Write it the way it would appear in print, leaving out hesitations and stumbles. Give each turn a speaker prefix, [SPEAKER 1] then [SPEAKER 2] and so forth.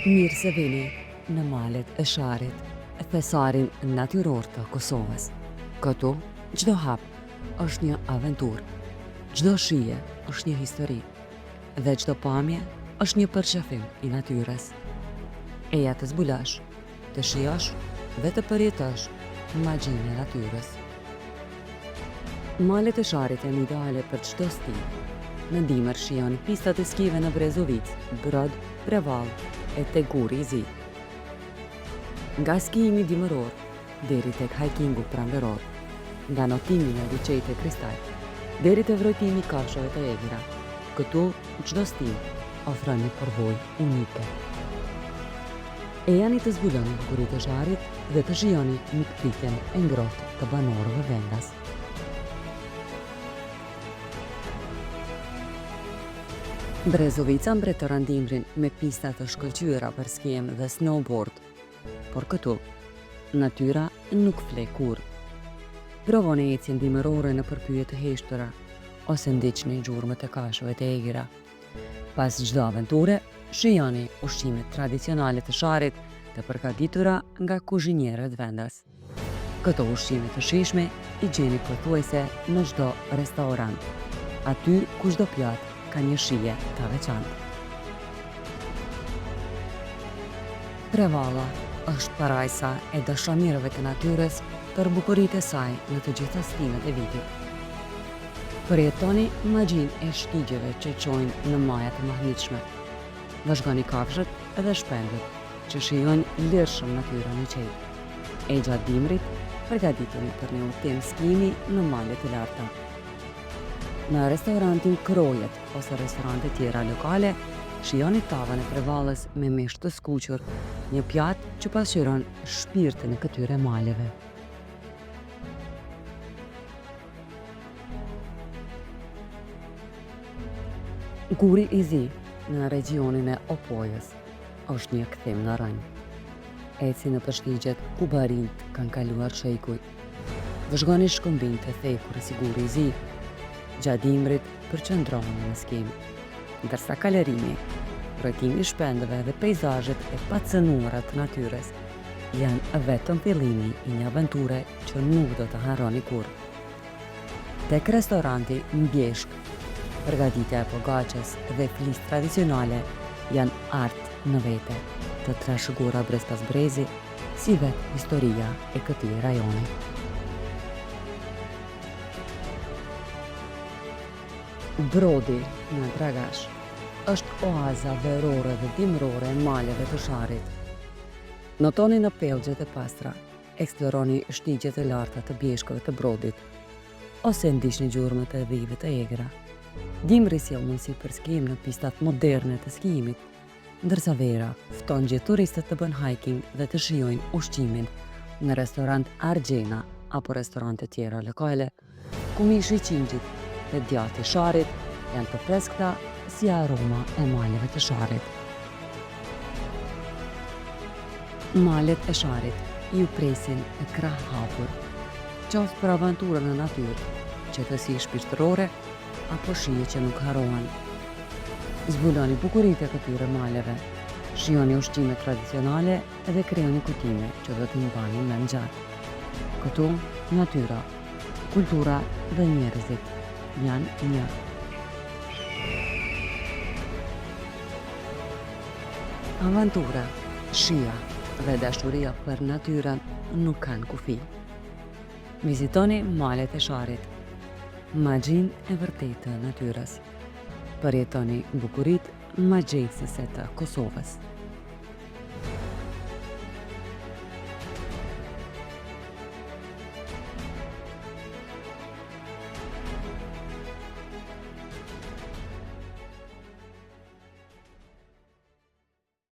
[SPEAKER 1] Mirë se vini në malet e Sharit, thesarin natyror të Kosovës. Këtu, çdo hap është një aventurë, çdo shije është një histori, dhe çdo pamje është një përshëfim i natyrës. Eja të zbulash, të shijosh dhe të përjetosh magjinë e natyrës. Malet e Sharit janë ideale për çdo stil. Në dimër shijoni pistat e skive në Brezovic, Brod, Prevallë e tek Guri i Zi. Nga skijimi dimëror deri tek hikingu pranveror, nga notimi në liçejt e Kristal deri te vrojtimi i kafshëve të egra, këtu çdo stil ofron një përvojë unike. E janë të zbuloni bukurit e Sharit dhe të shijoni mikpritjen e ngrohtë të banorëve vendas. Brezovica mbretëron dimrin me pista të shkëlqyera për skijem dhe snowboard, por këtu, natyra nuk fle kurrë. Provoni ecjen dimërore në përpyje të heshtura, ose ndiqni gjurmët e kafshëve të egra. Pas çdo aventure, shijoni ushqimet tradicionale të Sharit të përgatitura nga kuzhinierët vendas. Këto ushqime të shijshme i gjeni pothuajse në çdo restorant, aty ku çdo pjatë ka një shije të veçantë. Prevalla është parajsa e dashamirëve të natyrës për bukuritë e saj në të gjitha stimet e vitit. Përjetoni magjinë e shtigjeve që çojnë në maja të mahnitshme. Vazhdoni kafshët edhe shpendët që shijojnë lirshëm natyrën e qetë. E gjatë dimrit, përgatituni për një udhtim skijimi në malet e larta. Në restorantin Krojet ose restorante tjera lokale, shijoni tavën e Prevallës me mish të skuqur, një pjatë që pasqyron shpirtin e këtyre maleve. Guri i Zi në regionin e Opojës është një kthim në rënjë. Eci në përshtigjet ku barinjt kanë kaluar shejkuj. Vëzhgoni shkëmbin të thekur si Guri i Zi. Gjatë dimrit përqendroni në skim, ndërsa kalerimi, vrojtimi i shpendëve dhe peizazhet e pacënuara të natyrës janë vetëm fillimi i një aventure që nuk do të harroni kurrë. Tek restoranti Mbjeshk, përgatitja e pogaçes dhe flisë tradicionale janë art në vete, të trashëguara brez pas brezi, si vetë historia e këtij rajoni. Brodi në Dragash është oaza verore dhe dimrore e maleve të Sharit. Notoni në pellgjet e pastra, eksploroni shtigjet e larta të bjeshkëve të Brodit, ose ndiqni gjurmët e dhive të egra. Dimri sjell mundësi për skijim në pistat moderne të skijimit, ndërsa vera fton gjithë turistët të bëjnë hiking dhe të shijojnë ushqimin në restorant Argjena apo restorante tjera lokale, ku mishi i qingjit dhe djathi i Sharit janë të freskëta si aroma e maleve të Sharit. Malet e Sharit ju presin e krah hapur, qoftë për aventurën në natyrë, qetësi shpirtërore apo shije që nuk harrohen. Zbuloni bukuritë e këtyre maleve, shijoni ushqime tradicionale dhe krijoni kujtime që do t'i mbani mend gjatë. Këtu, natyra, kultura dhe njerëzit janë një. Aventura, shija dhe dashuria për natyrën nuk kanë kufi. Vizitoni malet e Sharit, magjinë e vërtetë të natyrës. Përjetoni bukuritë magjisëse të Kosovës.